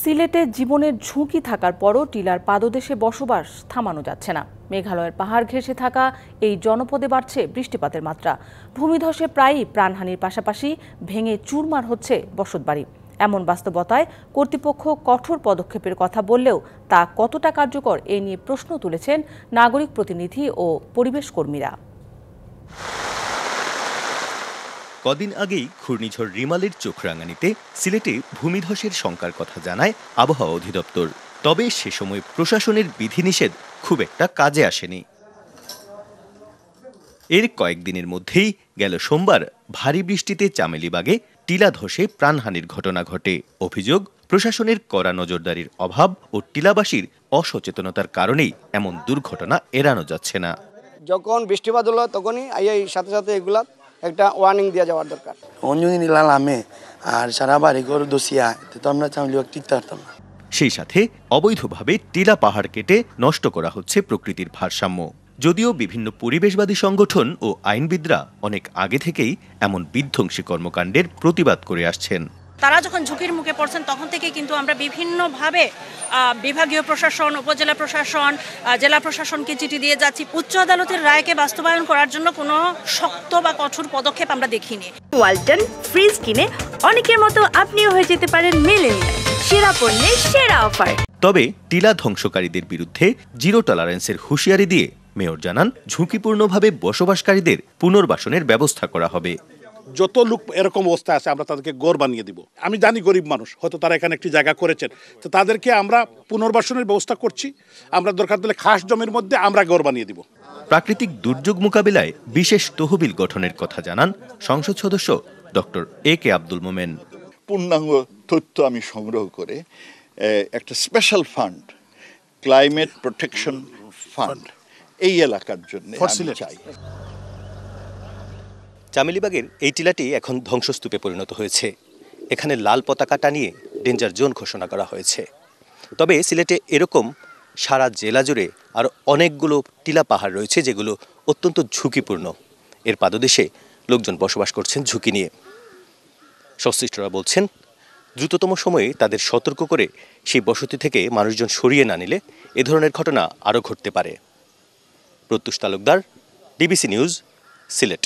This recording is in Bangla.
সিলেটে জীবনের ঝুঁকি থাকার পরও টিলার পাদদেশে বসবাস থামানো যাচ্ছে না। মেঘালয়ের পাহাড় ঘেঁষে থাকা এই জনপদে বাড়ছে বৃষ্টিপাতের মাত্রা। ভূমিধসে প্রায়ই প্রাণহানির পাশাপাশি ভেঙে চুরমার হচ্ছে বসতবাড়ি। এমন বাস্তবতায় কর্তৃপক্ষ কঠোর পদক্ষেপের কথা বললেও তা কতটা কার্যকর এ নিয়ে প্রশ্ন তুলেছেন নাগরিক প্রতিনিধি ও পরিবেশ কর্মীরা। কদিন আগেই ঘূর্ণিঝড় রিমালের চোখ রাঙানিতে সিলেটে ভূমিধসের শঙ্কার কথা জানায় আবহাওয়া অধিদপ্তর। তবে সে সময় প্রশাসনের বিধিনিষেধ খুব একটা কাজে আসেনি। এর কয়েকদিনের মধ্যেই গেল সোমবার ভারী বৃষ্টিতে চামেলিবাগে টিলা ধসে প্রাণহানির ঘটনা ঘটে। অভিযোগ, প্রশাসনের কড়া নজরদারির অভাব ও টিলাবাসীর অসচেতনতার কারণেই এমন দুর্ঘটনা এড়ানো যাচ্ছে না। যখন বৃষ্টিপাত হলো তখনই সাথে সাথে এগুলা একটা ওয়ার্নিং দেওয়া যাওয়ার দরকার। অঞ্জনী নিলামে আর সারা বাড়ি করে দোষিয়া তো আমরা চাইলেও টিকতে পারতাম না। সেই সাথে অবৈধভাবে টিলা পাহাড় কেটে নষ্ট করা হচ্ছে প্রকৃতির ভারসাম্য। যদিও বিভিন্ন পরিবেশবাদী সংগঠন ও আইনবিদরা অনেক আগে থেকেই এমন বিধ্বংসী কর্মকাণ্ডের প্রতিবাদ করে আসছেন। তারা যখন ঝুঁকির মুখে পড়ছেন তখন থেকে কিন্তু আমরা বিভিন্নভাবে বিভাগীয় প্রশাসন, উপজেলা প্রশাসন, জেলা প্রশাসনকে চিঠি দিয়ে যাচ্ছি। উচ্চ আদালতের রায়কে বাস্তবায়ন করার জন্য কোনো শক্ত বা কঠোর পদক্ষেপ আমরা দেখিনি। ওয়ালটন ফ্রিজ কিনে অনেকের মতো আপনিও হয়ে যেতে পারেন মিলেনিয়াল সেরা পণ্যের সেরা অফার। তবে টিলা ধ্বংসকারীদের বিরুদ্ধে জিরো টলারেন্সের হুঁশিয়ারি দিয়ে মেয়র জানান, ঝুঁকিপূর্ণভাবে বসবাসকারীদের পুনর্বাসনের ব্যবস্থা করা হবে। যত লোক এরকম অবস্থা আছে আমরা তাদেরকে গড় বানিয়ে দিব। আমি জানি গরিব মানুষ, হয়তো তারা এখানে একটি জায়গা করেছেন, তো তাদেরকে আমরা পুনর্বাসনের ব্যবস্থা করছি। আমরা দরকার হলে খাস জমির মধ্যে আমরা গড় বানিয়ে দিব। প্রাকৃতিক দুর্যোগ মোকাবিলায় বিশেষ তহবিল গঠনের কথা জানান সংসদ সদস্য ডক্টর AK আব্দুল মোমেন। পূর্ণাঙ্গ তথ্য আমি সংগ্রহ করে একটা special fund, climate protection fund, এই এলাকার জন্য আমি চাই। চামেলিবাগের এই টিলাটি এখন ধ্বংসস্তূপে পরিণত হয়েছে। এখানে লাল পতাকা টানিয়ে ডেঞ্জার জোন ঘোষণা করা হয়েছে। তবে সিলেটে এরকম সারা জেলা জুড়ে আরও অনেকগুলো টিলা পাহাড় রয়েছে যেগুলো অত্যন্ত ঝুঁকিপূর্ণ। এর পাদদেশে লোকজন বসবাস করছেন ঝুঁকি নিয়ে। সংশ্লিষ্টরা বলছেন, দ্রুততম সময়ে তাদের সতর্ক করে সেই বসতি থেকে মানুষজন সরিয়ে না নিলে এ ধরনের ঘটনা আরও ঘটতে পারে। প্রত্যুষ তালুকদার, DBC নিউজ, সিলেট।